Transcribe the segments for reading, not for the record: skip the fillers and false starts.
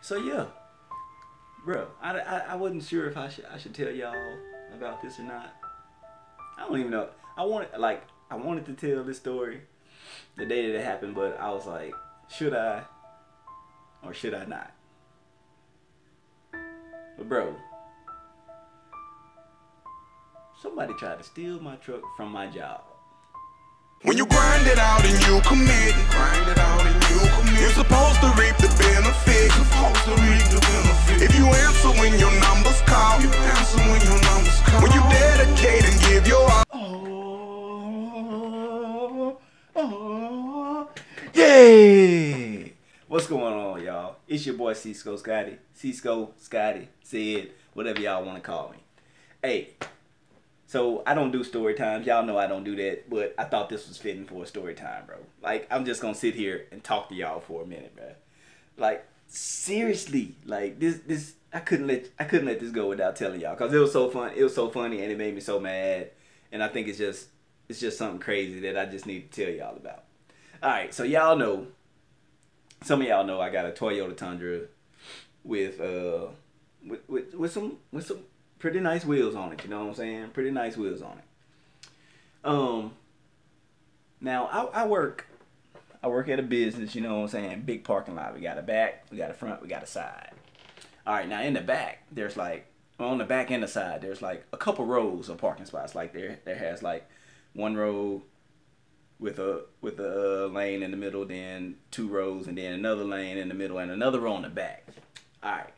So yeah, bro, I wasn't sure if I should tell y'all about this or not. I don't even know. I wanted to tell this story the day that it happened, but I was like, should I or should I not? But bro, somebody tried to steal my truck from my job. When you grind it out and you commit, you're supposed to reap the benefit. If you answer when your numbers call, when you dedicate and give your all. Yay! What's going on, y'all? It's your boy Cisco Scotty. Cisco Scotty said, whatever y'all want to call me. Hey. So, I don't do story times. Y'all know I don't do that. But I thought this was fitting for a story time, bro. Like, I'm just going to sit here and talk to y'all for a minute, bro. Like, seriously. Like, this I couldn't let this go without telling y'all. Because it was so fun. It was so funny and it made me so mad. And I think it's just something crazy that I just need to tell y'all about. Alright, so y'all know. Some of y'all know I got a Toyota Tundra with some pretty nice wheels on it, you know what I'm saying? Pretty nice wheels on it. Now I work at a business, you know what I'm saying? Big parking lot. We got a back, we got a front, we got a side. All right, now in the back, there's like on the back and the side, there's like a couple rows of parking spots. Like there has like one row with a lane in the middle, then two rows, and then another lane in the middle, and another row in the back. All right.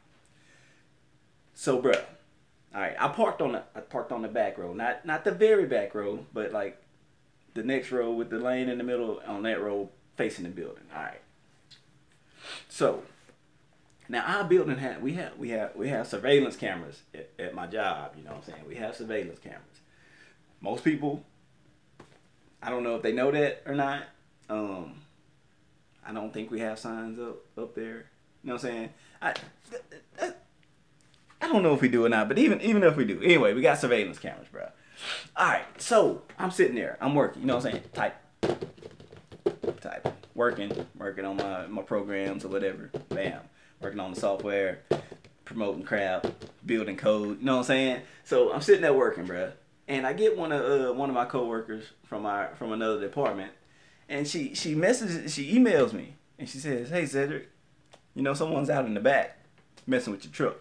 So, bruh. All right, I parked on the back row, not the very back row, but like the next row with the lane in the middle on that row facing the building. All right. So now our building we have surveillance cameras at my job. You know what I'm saying? We have surveillance cameras. Most people, I don't know if they know that or not. I don't think we have signs up there. You know what I'm saying? I don't know if we do or not, but even if we do. Anyway, we got surveillance cameras, bro. Alright, so I'm sitting there. I'm working. You know what I'm saying? Type. Working on my programs or whatever. Bam. Working on the software. Promoting crap. Building code. You know what I'm saying? So I'm sitting there working, bro. And I get one of my coworkers from another department. And she emails me. And she says, "Hey, Cedric, you know, someone's out in the back messing with your truck."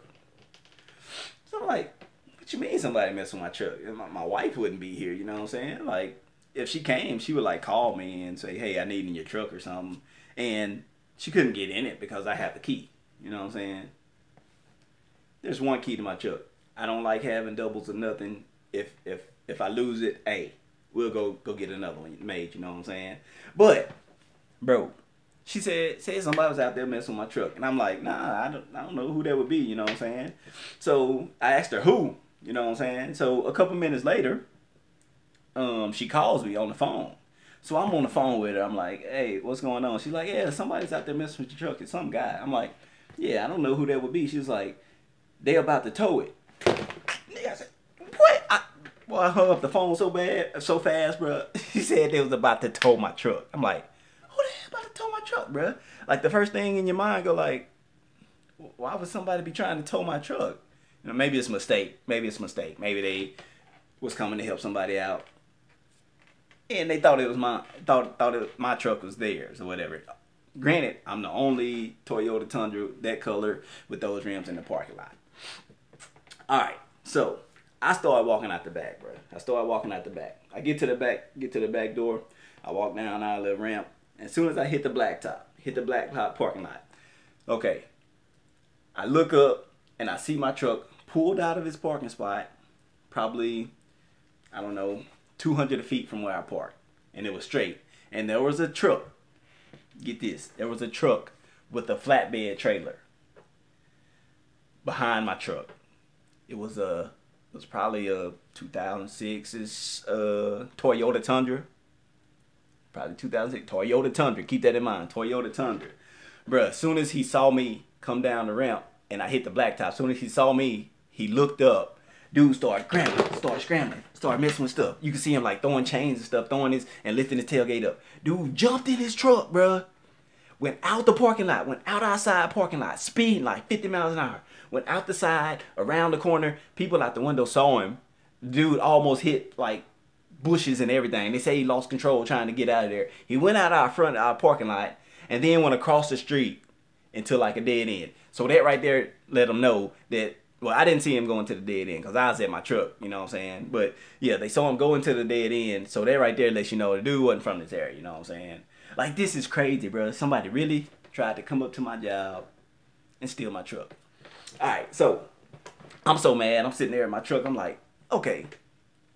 So I'm like, what you mean somebody messing with my truck? My wife wouldn't be here, you know what I'm saying? Like, if she came, she would like call me and say, "Hey, I need in your truck or something." And she couldn't get in it because I have the key. You know what I'm saying? There's one key to my truck. I don't like having doubles or nothing. If I lose it, hey, we'll go get another one made, you know what I'm saying? But, bro, she said somebody was out there messing with my truck. And I'm like, nah, I don't know who that would be, you know what I'm saying? So I asked her who, you know what I'm saying? So a couple minutes later, she calls me on the phone. So I'm on the phone with her. I'm like, "Hey, what's going on?" She's like, "Yeah, somebody's out there messing with your truck. It's some guy." I'm like, "Yeah, I don't know who that would be." She's like, "They about to tow it." I said, "What?" I hung up the phone so fast, bro. She said they was about to tow my truck. I'm like, who the hell about to tow my truck, bro? Like, the first thing in your mind go like, why would somebody be trying to tow my truck? You know, maybe it's a mistake. Maybe Maybe they was coming to help somebody out, and they thought it was my truck was theirs or whatever. Granted, I'm the only Toyota Tundra that color with those rims in the parking lot. All right, so I started walking out the back, bro. I get to the back door. I walk down our little ramp. As soon as I hit the blacktop parking lot, okay, I look up and I see my truck pulled out of its parking spot, probably, I don't know, 200 feet from where I parked. And it was straight. And there was a truck. Get this. There was a truck with a flatbed trailer behind my truck. It was probably a 2006's Toyota Tundra. Probably 2006 Toyota Tundra. Keep that in mind. Toyota Tundra. Bruh, as soon as he saw me come down the ramp and I hit the blacktop, as soon as he saw me, he looked up. Dude started scrambling, started messing with stuff. You can see him like throwing chains and stuff, throwing his and lifting his tailgate up. Dude jumped in his truck, bruh. Went out the parking lot, went out outside parking lot, speeding like 50 miles an hour. Went out the side, around the corner. People out the window saw him. Dude almost hit like bushes and everything. They say he lost control trying to get out of there. He went out our front, our parking lot, and then went across the street into like a dead end. So that right there let them know that, well, I didn't see him going to the dead end because I was at my truck, you know what I'm saying? But yeah, they saw him go into the dead end. So that right there lets you know the dude wasn't from this area, you know what I'm saying? Like, this is crazy, bro. Somebody really tried to come up to my job and steal my truck. All right, so I'm so mad. I'm sitting there in my truck. I'm like, okay,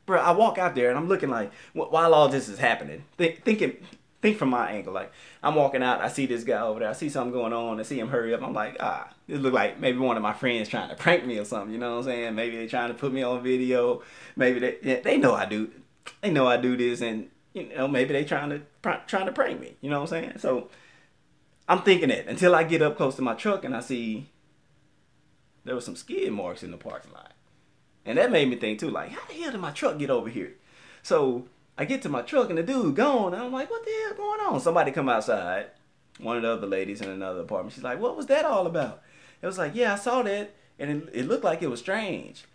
bro. I walk out there and I'm looking like, while all this is happening, think from my angle. Like, I'm walking out. I see this guy over there. I see something going on. I see him hurry up. I'm like, this look like maybe one of my friends trying to prank me or something. You know what I'm saying? Maybe they trying to put me on video. Maybe they know I do. They know I do this, and you know, maybe they trying to prank me. You know what I'm saying? So I'm thinking that until I get up close to my truck and I see there was some skid marks in the parking lot. And that made me think too, like, how the hell did my truck get over here? So I get to my truck and the dude gone. And I'm like, what the hell going on? Somebody come outside. One of the other ladies in another apartment. She's like, what was that all about? It was like, yeah, I saw that. And it looked like it was strange.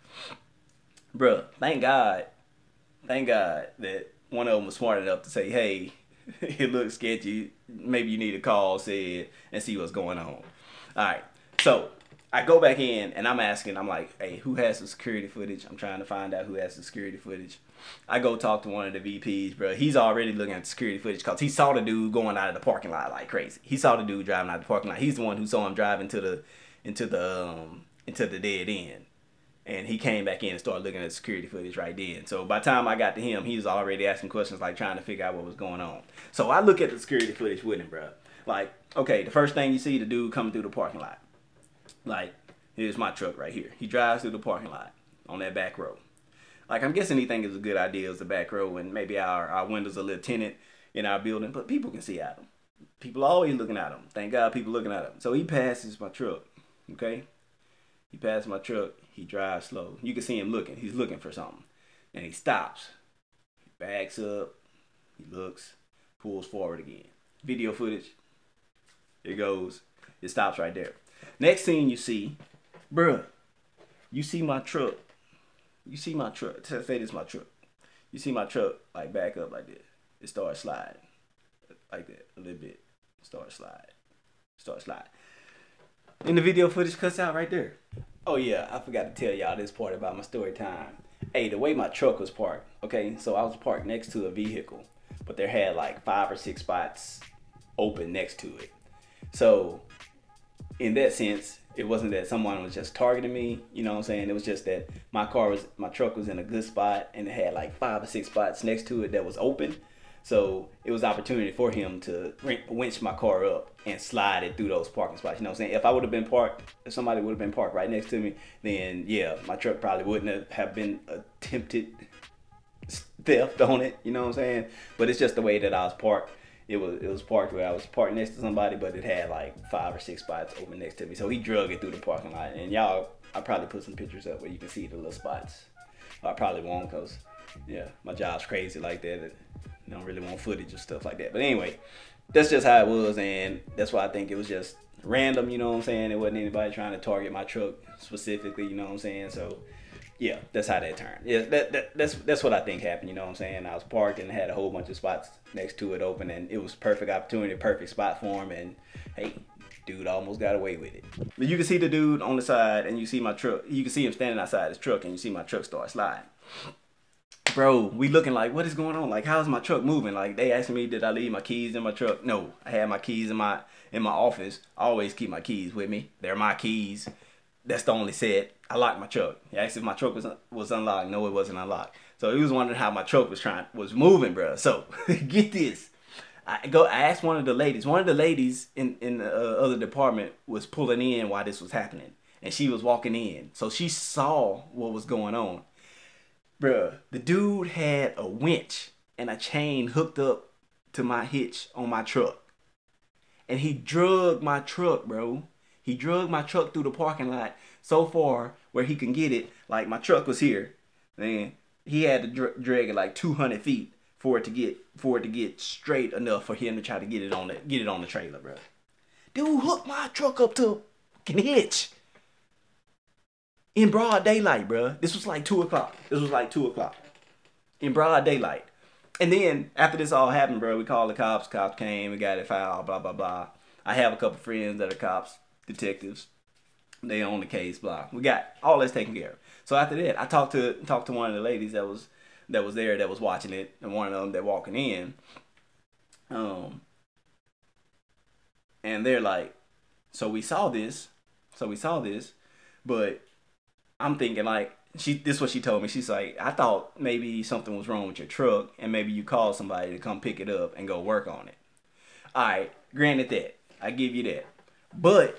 Bruh, thank God that one of them was smart enough to say, hey, it looks sketchy. Maybe you need to call, say, and see what's going on. All right. So I go back in and I'm asking, I'm like, hey, who has the security footage? I'm trying to find out who has the security footage. I go talk to one of the VPs, bro. He's already looking at the security footage because he saw the dude going out of the parking lot like crazy. He saw the dude driving out of the parking lot. He's the one who saw him driving into the dead end. And he came back in and started looking at the security footage right then. So by the time I got to him, he was already asking questions, like trying to figure out what was going on. So I look at the security footage with him, bro. Like, okay, the first thing you see, the dude coming through the parking lot. Like, here's my truck right here. He drives through the parking lot on that back row. Like, I'm guessing he thinks it's a good idea as the back row, and maybe our windows are a little tinted in our building, but people can see at him. People are always looking at him. Thank God people looking at him. So he passes my truck, okay? He passes my truck. He drives slow. You can see him looking. He's looking for something. And he stops. He backs up. He looks. Pulls forward again. Video footage. It goes. It stops right there. Next scene you see, bruh, you see my truck. You see my truck. Say this is my truck. You see my truck like back up like this. It starts sliding. Like that. A little bit. Start slide. Start slide. And the video footage cuts out right there. Oh yeah, I forgot to tell y'all this part about my story time. Hey, the way my truck was parked, okay, so I was parked next to a vehicle, but there had like 5 or 6 spots open next to it. So in that sense, it wasn't that someone was just targeting me, you know what I'm saying? It was just that my truck was in a good spot and it had like 5 or 6 spots next to it that was open. So it was opportunity for him to winch my car up and slide it through those parking spots. You know what I'm saying? If I would have been parked, if somebody would have been parked right next to me, then yeah, my truck probably wouldn't have been attempted theft on it. You know what I'm saying? But it's just the way that I was parked. It was parked where I was parked next to somebody, but it had like 5 or 6 spots open next to me. So he drug it through the parking lot. And y'all, I probably put some pictures up where you can see the little spots. I probably won't because, yeah, my job's crazy like that. I don't really want footage or stuff like that. But anyway, that's just how it was, and that's why I think it was just random, you know what I'm saying? It wasn't anybody trying to target my truck specifically, you know what I'm saying? So yeah, that's how that turned. Yeah, that's what I think happened, you know what I'm saying? I was parked and had a whole bunch of spots next to it open, and it was perfect opportunity, perfect spot for him, and hey, dude almost got away with it. But you can see the dude on the side, and you see my truck. You can see him standing outside his truck, and you see my truck start sliding. Bro, we looking like, what is going on? Like, how's my truck moving? Like, they asking me, did I leave my keys in my truck? No, I had my keys in my office. I always keep my keys with me. They're my keys. That's the only set. I locked my truck. He asked if my truck was unlocked. No, it wasn't unlocked. So he was wondering how my truck was moving, bro. So get this. I asked one of the ladies. One of the ladies in the other department was pulling in while this was happening, and she was walking in. So she saw what was going on. Bruh, the dude had a winch and a chain hooked up to my hitch on my truck. And he drugged my truck, bro. He drugged my truck through the parking lot so far where he can get it. Like, my truck was here. Man, he had to drag it like 200 feet for it to get straight enough for him to try to get it on the trailer, bro. Dude hooked my truck up to a fucking hitch. In broad daylight, bro. This was like 2 o'clock. In broad daylight. And then, after this all happened, bro, we called the cops. Cops came, we got it filed, blah, blah, blah. I have a couple friends that are cops, detectives. They own the case, blah. We got all this taken care of. So after that, I talked to one of the ladies that was there, that was watching it, and one of them that walking in. And they're like, so we saw this, but I'm thinking like, this is what she told me. She's like, I thought maybe something was wrong with your truck and maybe you called somebody to come pick it up and go work on it. Alright, granted that. I give you that. But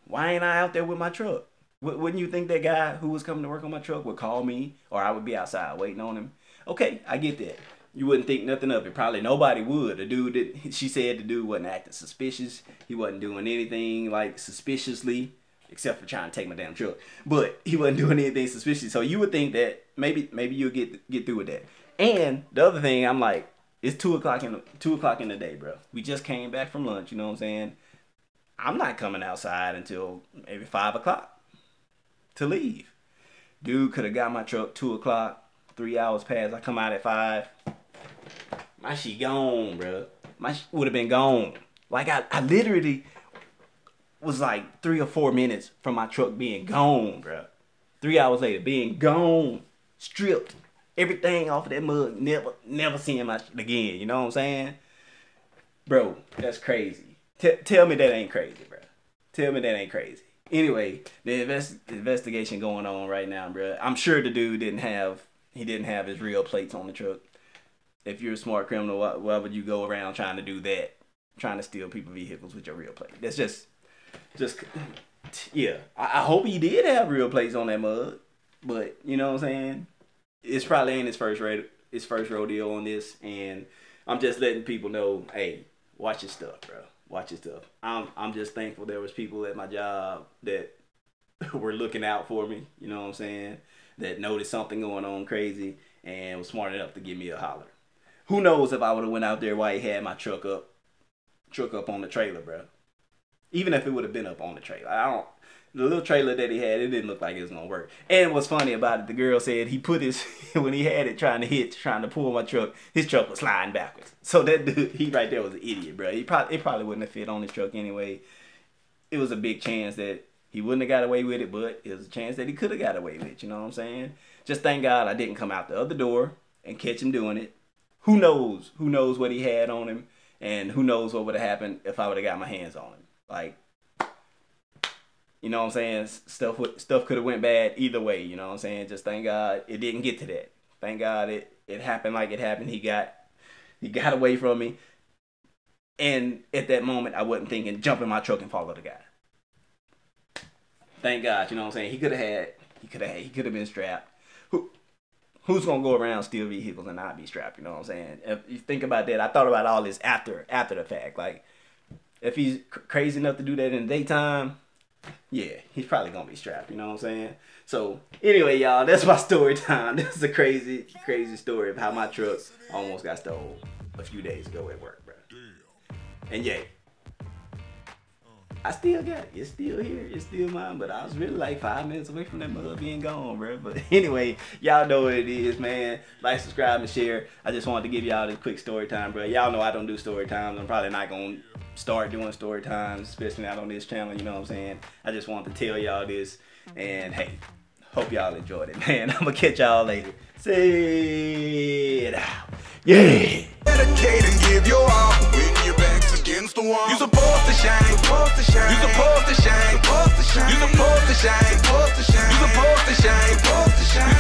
why ain't I out there with my truck? Wouldn't you think that guy who was coming to work on my truck would call me, or I would be outside waiting on him? Okay, I get that. You wouldn't think nothing of it. Probably nobody would. The dude that she said the dude wasn't acting suspicious. He wasn't doing anything like suspiciously, except for trying to take my damn truck. But he wasn't doing anything suspicious. So you would think that maybe you'll get through with that. And the other thing, I'm like, it's 2 o'clock in the day, bro. We just came back from lunch, you know what I'm saying? I'm not coming outside until maybe 5 o'clock to leave. Dude could have got my truck 2 o'clock, 3 hours past. I come out at 5. My shit gone, bro. My shit would have been gone. Like I literally was like 3 or 4 minutes from my truck being gone, bro. 3 hours later, being gone, stripped, everything off of that mud, never seeing my shit again. You know what I'm saying, bro? That's crazy. Tell me that ain't crazy, bro. Tell me that ain't crazy. Anyway, the investigation going on right now, bro. I'm sure the dude didn't have his real plates on the truck. If you're a smart criminal, why would you go around trying to do that? Trying to steal people's vehicles with your real plate? That's just yeah. I hope he did have real plates on that mug, but you know what I'm saying? It's probably ain't his first rodeo on this, and I'm just letting people know, hey, watch your stuff, bro. Watch your stuff. I'm just thankful there was people at my job that were looking out for me. You know what I'm saying? That noticed something going on crazy and was smart enough to give me a holler. Who knows if I would have went out there while he had my truck up on the trailer, bro. Even if it would have been up on the trailer. The little trailer that he had, it didn't look like it was going to work. And what's funny about it, the girl said he put his, when he had it trying to pull my truck, his truck was sliding backwards. So that dude, he right there was an idiot, bro. It probably wouldn't have fit on his truck anyway. It was a big chance that he wouldn't have got away with it, but it was a chance that he could have got away with it, you know what I'm saying? Just thank God I didn't come out the other door and catch him doing it. Who knows what he had on him, and who knows what would have happened if I would have got my hands on him. Like, you know what I'm saying? Stuff could have went bad either way, you know what I'm saying? Just thank God it didn't get to that. Thank God it happened like it happened. He got away from me. And at that moment I wasn't thinking jump in my truck and follow the guy. Thank God, you know what I'm saying? He could have been strapped. Who's gonna go around steal vehicles and not be strapped? You know what I'm saying? If you think about that, I thought about all this after the fact. Like, if he's crazy enough to do that in the daytime, yeah, he's probably gonna be strapped. You know what I'm saying? So anyway, y'all, that's my story time. This is a crazy story of how my truck almost got stolen a few days ago at work, bro. And yeah, I still got it. It's still here. It's still mine. But I was really like 5 minutes away from that mother being gone, bro. But anyway, y'all know what it is, man. Like, subscribe, and share. I just wanted to give y'all this quick story time, bro. Y'all know I don't do story times. I'm probably not going to start doing story times, especially not on this channel, you know what I'm saying? I just wanted to tell y'all this. And, hey, hope y'all enjoyed it, man. I'm going to catch y'all later. See it out. Yeah. Dedicate and give your all when your back's against the wall. You supposed to shine, you supposed to shine, you supposed to shine, you supposed to shine, you supposed to shine, you supposed to shine, you supposed to shine, you supposed to shine.